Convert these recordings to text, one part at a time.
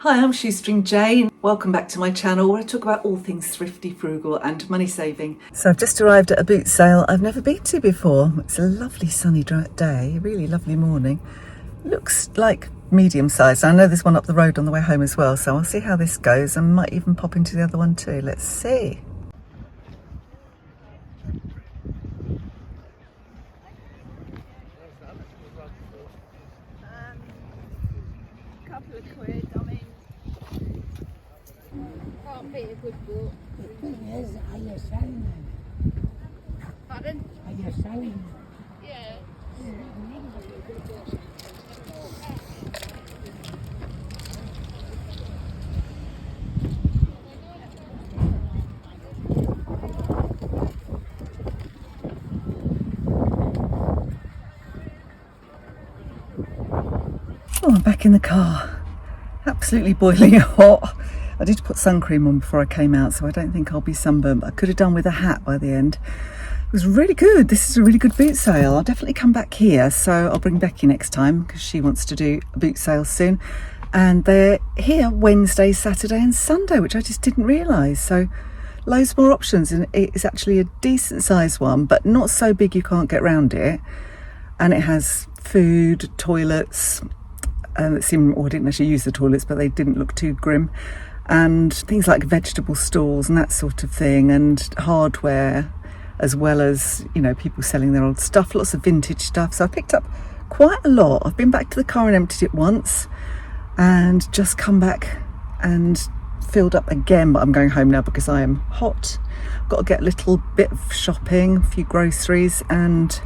Hi, I'm Shoestring Jane. Welcome back to my channel where I talk about all things thrifty, frugal and money saving. So I've just arrived at a boot sale I've never been to before. It's a lovely sunny day, a really lovely morning. Looks like medium sized. I know there's one up the road on the way home as well, so I'll see how this goes and might even pop into the other one too. Let's see. Couple of quid, I mean, can't beat a good book. The thing is, are you selling them? Pardon? Are you selling them? Yeah. Oh, I'm back in the car. Absolutely boiling hot. I did put sun cream on before I came out, so I don't think I'll be sunburned, but I could have done with a hat by the end. It was really good. This is a really good boot sale. I'll definitely come back here, so I'll bring Becky next time because she wants to do a boot sale soon. And they're here Wednesday, Saturday and Sunday, which I just didn't realise. So loads more options, and it's actually a decent sized one, but not so big you can't get round it. And it has food, toilets, that seemed, or I didn't actually use the toilets, but they didn't look too grim. And things like vegetable stalls and that sort of thing, and hardware, as well as, you know, people selling their old stuff, lots of vintage stuff. So I picked up quite a lot. I've been back to the car and emptied it once and just come back and filled up again, but I'm going home now because I am hot. I've got to get a little bit of shopping, a few groceries, and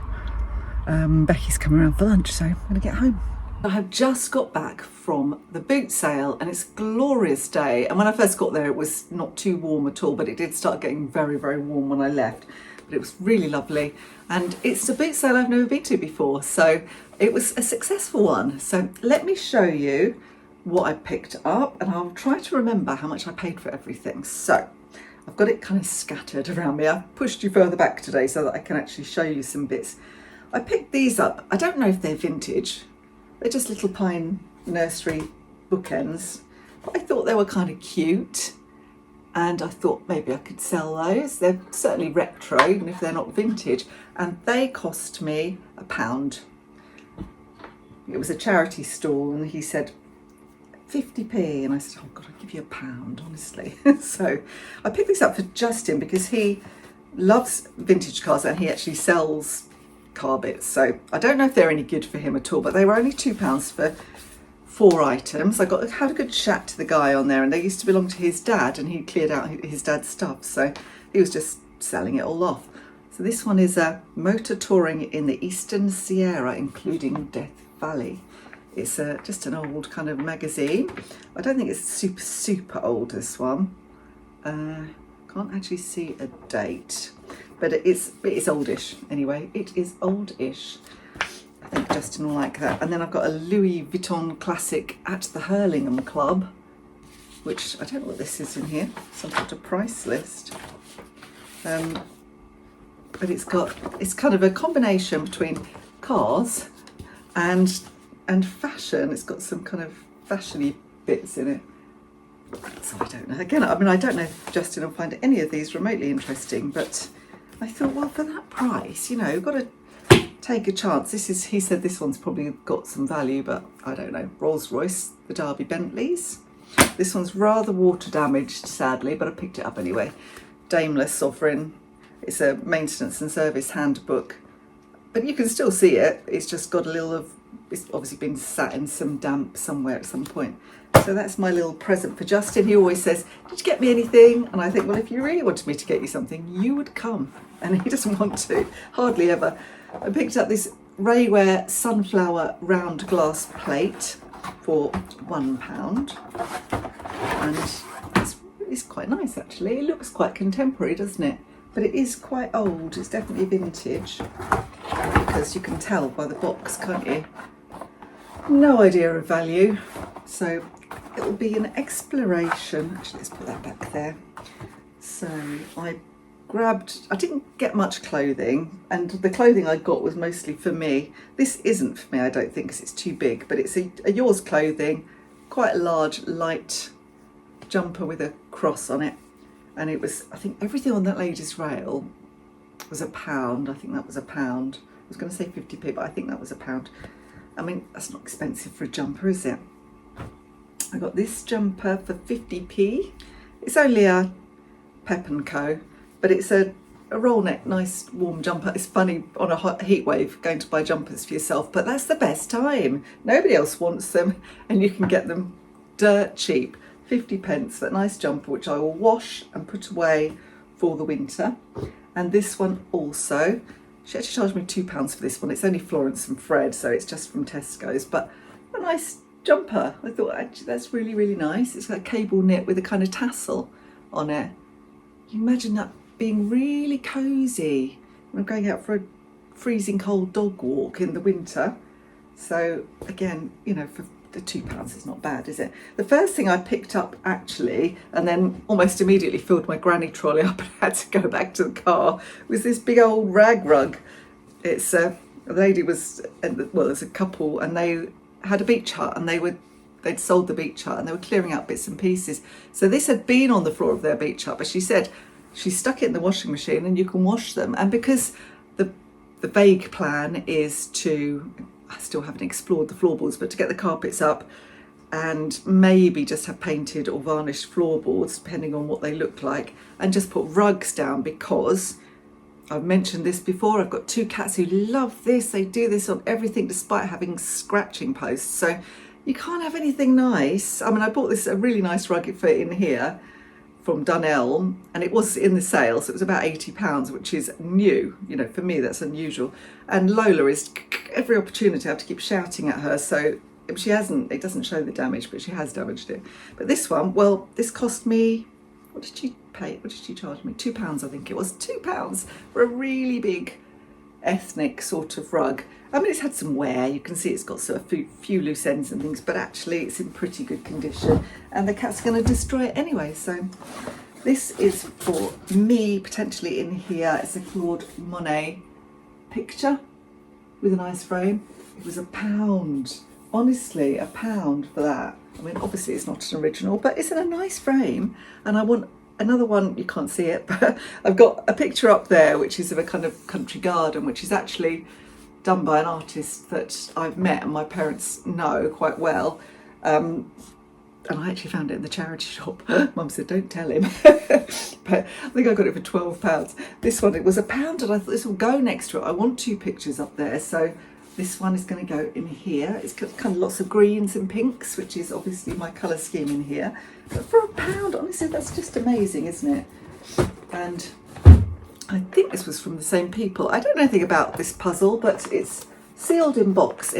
Becky's coming around for lunch, so I'm going to get home. I have just got back from the boot sale and it's a glorious day. And when I first got there, it was not too warm at all, but it did start getting very, very warm when I left. But it was really lovely. And it's a boot sale I've never been to before. So it was a successful one. So let me show you what I picked up, and I'll try to remember how much I paid for everything. So I've got it kind of scattered around me. I've pushed you further back today so that I can actually show you some bits. I picked these up. I don't know if they're vintage. They're just little pine nursery bookends, but I thought they were kind of cute, and I thought maybe I could sell those. They're certainly retro, even if they're not vintage, and they cost me £1. It was a charity stall, and he said 50p, and I said, oh God, I'll give you £1, honestly. So I picked these up for Justin because he loves vintage cars and he actually sells car bits, so I don't know if they're any good for him at all, but they were only £2 for 4 items. I had a good chat to the guy on there, and they used to belong to his dad, and he cleared out his dad's stuff, so he was just selling it all off. So this one is a motor touring in the Eastern Sierra, including Death Valley. It's just an old kind of magazine. I don't think it's super old, this one. Can't actually see a date, but it is oldish anyway. It is oldish. I think Justin will like that. And then I've got a Louis Vuitton classic at the Hurlingham Club, which I don't know what this is in here. Some sort of price list. But it's kind of a combination between cars and fashion. It's got some kind of fashiony bits in it. So I don't know. Again, I mean, I don't know if Justin will find any of these remotely interesting, but I thought, well, for that price, you know, you've got to take a chance. He said this one's probably got some value, but I don't know. Rolls-Royce, the Derby Bentleys. This one's rather water damaged, sadly, but I picked it up anyway. Daimler Sovereign. It's a maintenance and service handbook, but you can still see it. It's just got a little of, it's obviously been sat in some damp somewhere at some point. So that's my little present for Justin. He always says, did you get me anything? And I think, well, if you really wanted me to get you something, you would come. And he doesn't want to, hardly ever. I picked up this Rayware sunflower round glass plate for £1. And it's quite nice, actually. It looks quite contemporary, doesn't it? But it is quite old. It's definitely vintage, because you can tell by the box, can't you? No idea of value. So it will be an exploration. Actually, let's put that back there. So I didn't get much clothing, and the clothing I got was mostly for me. This isn't for me, I don't think, because it's too big, but it's a yours clothing, quite a large light jumper with a cross on it, and it was, I think everything on that lady's rail was £1. I think that was £1. I was going to say 50p, but I think that was £1. I mean, that's not expensive for a jumper, is it? I got this jumper for 50p. It's only a Pep & Co, but it's a roll neck, nice warm jumper. It's funny on a hot heat wave going to buy jumpers for yourself, but that's the best time. Nobody else wants them, and you can get them dirt cheap. 50p for that nice jumper, which I will wash and put away for the winter. And this one also, she actually charged me £2 for this one. It's only Florence and Fred, so it's just from Tesco's, but a nice jumper. I thought actually that's really, really nice. It's got a cable knit with a kind of tassel on it. You imagine that being really cosy when I'm going out for a freezing cold dog walk in the winter. So again, you know, for the £2 is not bad, is it? The first thing I picked up actually, and then almost immediately filled my granny trolley up and had to go back to the car, was this big old rag rug. It's a lady was, well, there's a couple, and they had a beach hut, and they'd sold the beach hut, and they were clearing out bits and pieces. So this had been on the floor of their beach hut, but she said she stuck it in the washing machine and you can wash them. And because the vague plan is to, I still haven't explored the floorboards, but to get the carpets up and maybe just have painted or varnished floorboards, depending on what they look like, and just put rugs down, because I've mentioned this before, I've got 2 cats who love this. They do this on everything despite having scratching posts. So you can't have anything nice. I mean, I bought this, a really nice rug for in here from Dunelm, and it was in the sale, so it was about £80, which is new. You know, for me that's unusual. And Lola is every opportunity I have to keep shouting at her, so she hasn't, it doesn't show the damage, but she has damaged it. But this one, well, this cost me, what did she pay? What did she charge me? £2, I think it was. £2 for a really big ethnic sort of rug. I mean, it's had some wear. You can see it's got sort of a few loose ends and things, but actually it's in pretty good condition, and the cat's going to destroy it anyway. So this is for me, potentially in here. It's a Claude Monet picture with a nice frame. It was £1. Honestly, £1 for that. I mean, obviously it's not an original, but it's in a nice frame, and I want another one. You can't see it, but I've got a picture up there which is of a kind of country garden, which is actually done by an artist that I've met and my parents know quite well. And I actually found it in the charity shop. Mum said, don't tell him. But I think I got it for £12. This one, it was £1, and I thought this will go next to it. I want 2 pictures up there. So this one is going to go in here. It's got kind of lots of greens and pinks, which is obviously my colour scheme in here. But for £1, honestly, that's just amazing, isn't it? And I think this was from the same people. I don't know anything about this puzzle, but it's sealed in the box,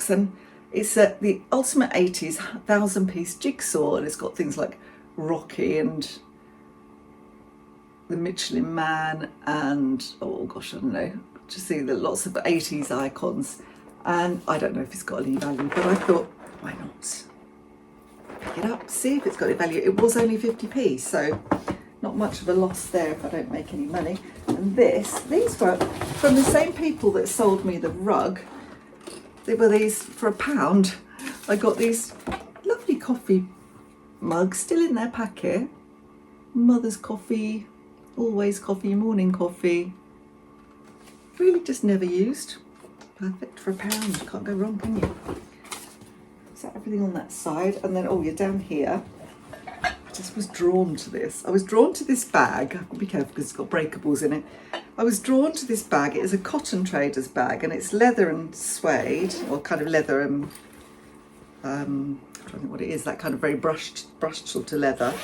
and it's the Ultimate 80s 1000-piece jigsaw, and it's got things like Rocky and the Michelin Man and, oh gosh, I don't know, just see the lots of 80s icons. And I don't know if it's got any value, but I thought, why not pick it up, see if it's got any value. It was only 50p, so not much of a loss there if I don't make any money. And these were from the same people that sold me the rug. They were these for £1. I got these lovely coffee mugs still in their packet. Mother's coffee, always coffee, morning coffee. Really just never used. Perfect for £1. Can't go wrong, can you? Is that everything on that side? And then, oh, you're down here. I just was drawn to this. I was drawn to this bag. I've got to be careful because it's got breakables in it. I was drawn to this bag. It is a cotton trader's bag, and it's leather and suede, or kind of leather and I'm trying to think what it is. That kind of very brushed sort of leather,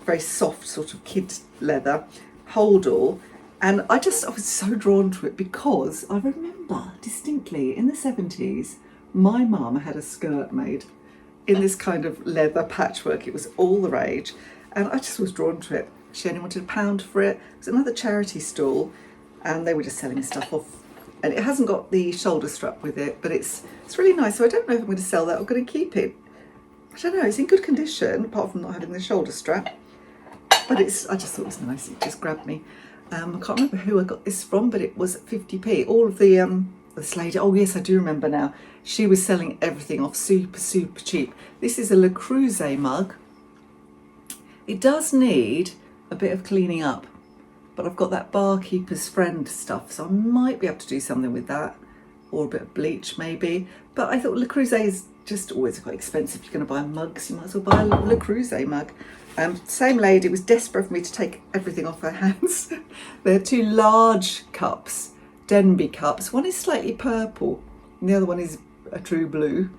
very soft sort of kid leather, hold all. And I was so drawn to it because I remember distinctly in the 70s, my mum had a skirt made in this kind of leather patchwork. It was all the rage, and I just was drawn to it. She only wanted £1 for it. It was another charity stall, and they were just selling stuff off. And it hasn't got the shoulder strap with it, but it's really nice. So I don't know if I'm going to sell that or going to keep it. I don't know. It's in good condition, apart from not having the shoulder strap. But I just thought it was nice. It just grabbed me. I can't remember who I got this from, but it was 50p. All of the this lady, oh yes, I do remember now. She was selling everything off super, super cheap. This is a Le Creuset mug. It does need a bit of cleaning up, but I've got that barkeeper's friend stuff, so I might be able to do something with that, or a bit of bleach maybe. But I thought Le Creuset is just always quite expensive. If you're going to buy mugs, you might as well buy a Le Creuset mug. Same lady was desperate for me to take everything off her hands. They're 2 large cups, Denby cups. One is slightly purple, and the other one is a true blue.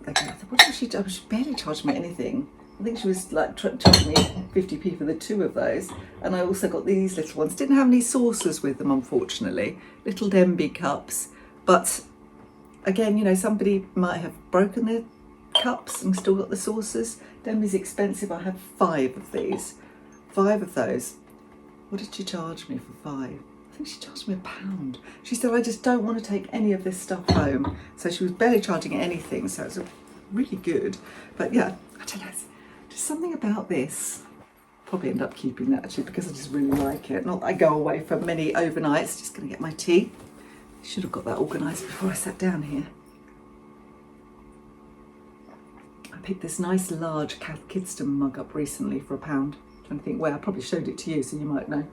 What did she do? She barely charged me anything. I think she was like charging me 50p for the 2 of those. And I also got these little ones. Didn't have any saucers with them, unfortunately. Little Denby cups. But again, you know, somebody might have broken their cups and still got the saucers. Denby's expensive. I have 5 of these. 5 of those. What did she charge me for 5? I think she charged me £1. She said, I just don't want to take any of this stuff home. So she was barely charging anything. So it was really good. But yeah, I don't know. Just something about this. Probably end up keeping that actually because I just really like it. Not that I go away for many overnights. Just going to get my tea. Should have got that organised before I sat down here. I picked this nice large Cath Kidston mug up recently for £1. I'm trying to think where. I probably showed it to you so you might know.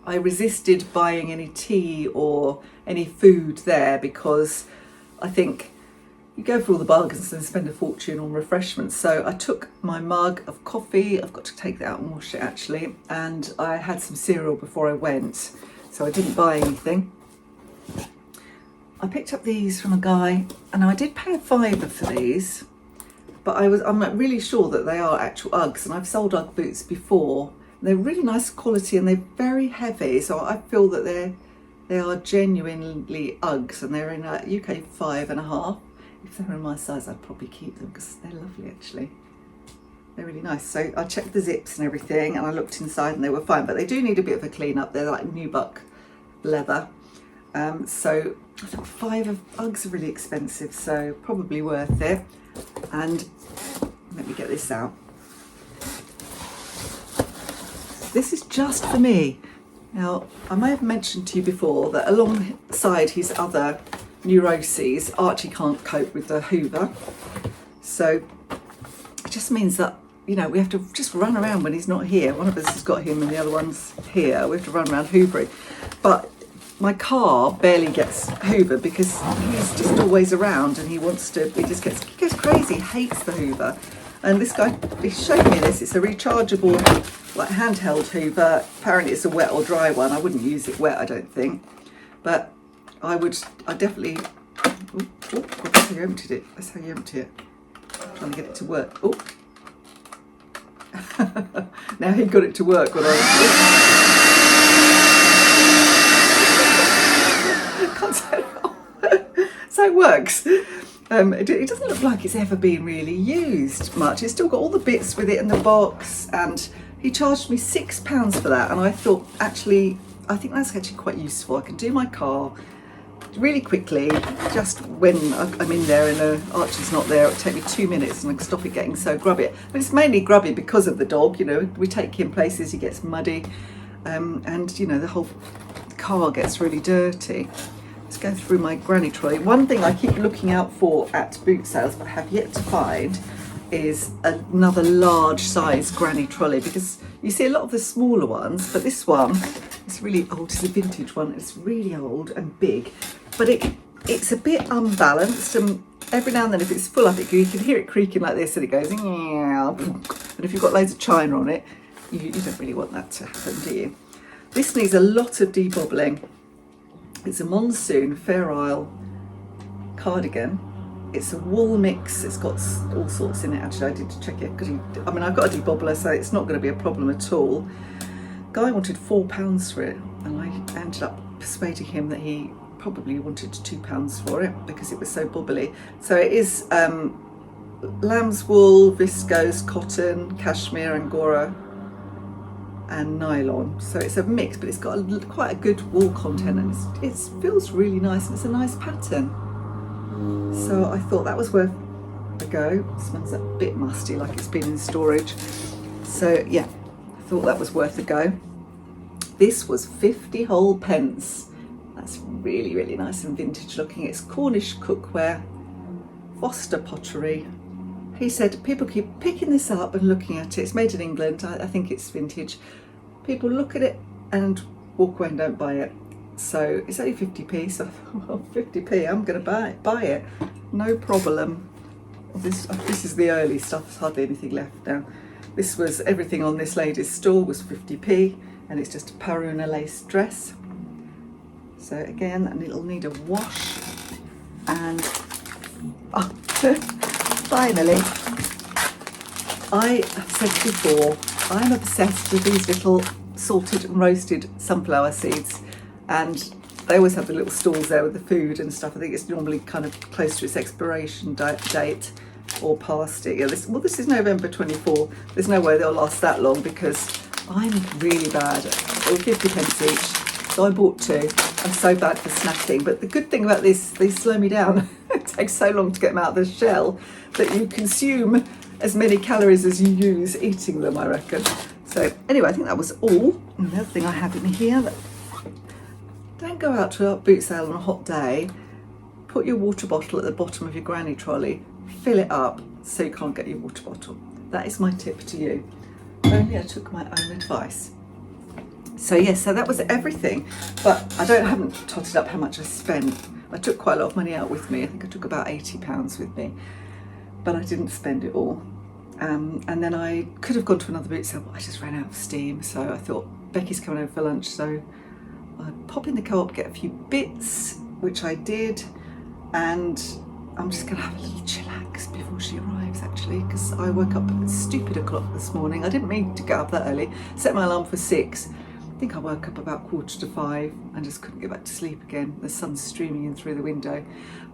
I resisted buying any tea or any food there because I think you go for all the bargains and spend a fortune on refreshments. So I took my mug of coffee. I've got to take that out and wash it actually. And I had some cereal before I went, so I didn't buy anything. I picked up these from a guy, and I did pay a £5 for these, but I'm not really sure that they are actual Uggs, and I've sold Ugg boots before. They're really nice quality and they're very heavy, so I feel that they are genuinely Uggs, and they're in a UK 5.5. If they were in my size, I'd probably keep them because they're lovely actually. They're really nice. So I checked the zips and everything, and I looked inside and they were fine, but they do need a bit of a clean up. They're like nubuck leather. So I thought 5 of Uggs are really expensive, so probably worth it. And let me get this out. This is just for me. Now, I may have mentioned to you before that alongside his other neuroses, Archie can't cope with the Hoover. So it just means that, you know, we have to just run around when he's not here. One of us has got him and the other one's here. We have to run around hoovering. But my car barely gets hoovered because he's just always around and he just gets crazy, he hates the Hoover. And this guy, he showed me this. It's a rechargeable, like handheld Hoover. Apparently it's a wet or dry one. I wouldn't use it wet, I don't think. But I definitely, that's how you emptied it. That's how you empty it. I'm trying to get it to work. Oh. Now he got it to work when can't say it. So it works. It doesn't look like it's ever been really used much. It's still got all the bits with it in the box, and he charged me £6 for that, and I thought I think that's actually quite useful. I can do my car really quickly, just when I'm in there and Archie's not there. It'll take me 2 minutes and I can stop it getting so grubby. But it's mainly grubby because of the dog, you know. We take him places, he gets muddy, and you know, the whole car gets really dirty. Let's go through my granny trolley. One thing I keep looking out for at boot sales but have yet to find is another large size granny trolley, because you see a lot of the smaller ones, but this one is really old. It's a vintage one. It's really old and big, but it's a bit unbalanced, and every now and then if it's full up, you can hear it creaking like this, and it goes, and if you've got loads of china on it, you don't really want that to happen, do you? This needs a lot of debobbling. It's a monsoon Fair Isle cardigan. It's a wool mix. It's got all sorts in it. Actually, I did check it because I've got a debobbler, so it's not going to be a problem at all. Guy wanted £4 for it, and I ended up persuading him that he probably wanted £2 for it because it was so bobbly. So it is lamb's wool, viscose, cotton, cashmere, angora, and nylon. So it's a mix, but it's got quite a good wool content, and it feels really nice, and it's a nice pattern. So I thought that was worth a go. It smells a bit musty, like it's been in storage. So yeah, I thought that was worth a go. This was 50 whole pence. That's really, really nice and vintage looking. It's Cornish cookware, Foster pottery. He said people keep picking this up and looking at it. It's made in England. I think it's vintage. People look at it and walk away and don't buy it. So it's only 50p, so I thought, well, 50p, I'm going to buy it. No problem. This is the early stuff. There's hardly anything left now. This was everything on this lady's stall was 50p, and it's just a Paruna lace dress. So again, it'll need a wash. And oh, finally, I have said before, I'm obsessed with these little salted and roasted sunflower seeds, and they always have the little stalls there with the food and stuff. I think it's normally kind of close to its expiration date or past it. Yeah, this is November 24. There's no way they'll last that long because I'm really bad at 50 pence each. So I bought two. I'm so bad for snacking. But the good thing about this, they slow me down. It takes so long to get them out of the shell that you consume as many calories as you use eating them, I reckon. So anyway, I think that was all. And the other thing I have in here, that don't go out to a boot sale on a hot day. Put your water bottle at the bottom of your granny trolley. Fill it up so you can't get your water bottle. That is my tip to you. Only I took my own advice. So yes, so that was everything. But I haven't totted up how much I spent. I took quite a lot of money out with me. I think I took about £80 with me. But I didn't spend it all. And then I could have gone to another boot sale, but I just ran out of steam. So I thought, Becky's coming over for lunch, so I'd pop in the co-op, get a few bits, which I did, and I'm just going to have a little chillax before she arrives, actually, because I woke up at stupid o'clock this morning. I didn't mean to get up that early. Set my alarm for 6. I think I woke up about 4:45 and just couldn't get back to sleep again. The sun's streaming in through the window.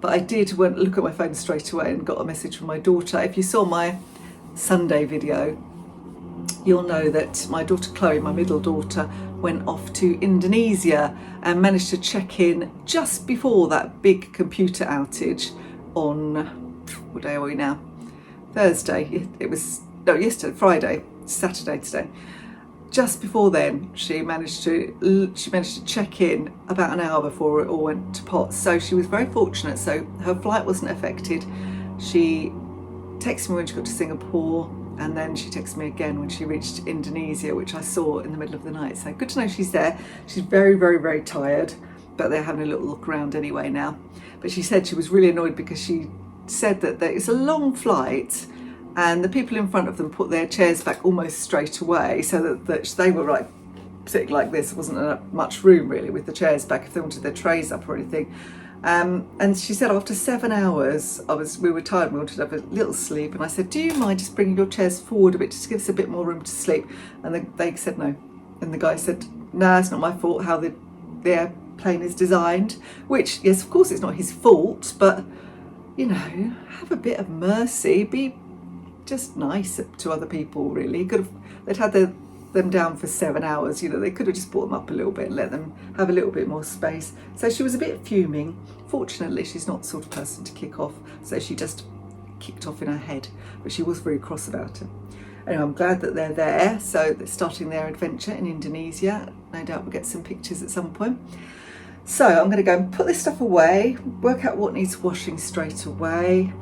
But I did look at my phone straight away and got a message from my daughter. If you saw my Sunday video, you'll know that my daughter Chloe, my middle daughter, went off to Indonesia and managed to check in just before that big computer outage on, what day are we now? Thursday. It was, no, yesterday, Friday, Saturday today. Just before then, she managed to check in about an hour before it all went to pot. So she was very fortunate. So her flight wasn't affected. She texted me when she got to Singapore, and then she texted me again when she reached Indonesia, which I saw in the middle of the night. So good to know she's there. She's very, very, very tired, but they're having a little look around anyway now. But she said she was really annoyed because she said that it's a long flight and the people in front of them put their chairs back almost straight away, so that they were sitting like this. There wasn't much room really with the chairs back if they wanted their trays up or anything. And she said after 7 hours, we were tired, we wanted to have a little sleep. And I said, do you mind just bringing your chairs forward a bit, just give us a bit more room to sleep? And they said no. And the guy said, no, it's not my fault how the airplane is designed. Which, yes, of course it's not his fault, but, you know, have a bit of mercy. Be just nice to other people, really. They'd had them down for 7 hours, you know, they could have just brought them up a little bit and let them have a little bit more space. So she was a bit fuming. Fortunately, she's not the sort of person to kick off, so she just kicked off in her head, but she was very cross about it. Anyway, I'm glad that they're there, so they're starting their adventure in Indonesia. No doubt we'll get some pictures at some point. So I'm going to go and put this stuff away, work out what needs washing straight away,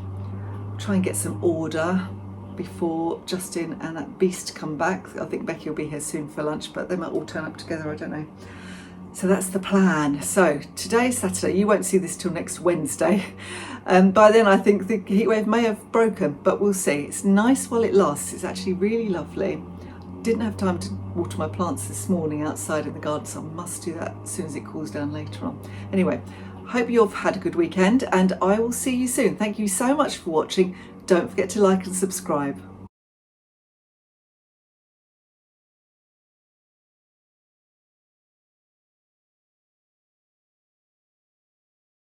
try and get some order before Justin and that beast come back. I think Becky will be here soon for lunch, but they might all turn up together, I don't know. So that's the plan. So today's Saturday, you won't see this till next Wednesday. By then I think the heatwave may have broken, but we'll see. It's nice while it lasts. It's actually really lovely. Didn't have time to water my plants this morning outside in the garden, so I must do that as soon as it cools down later on. Anyway, hope you've had a good weekend and I will see you soon. Thank you so much for watching. Don't forget to like and subscribe.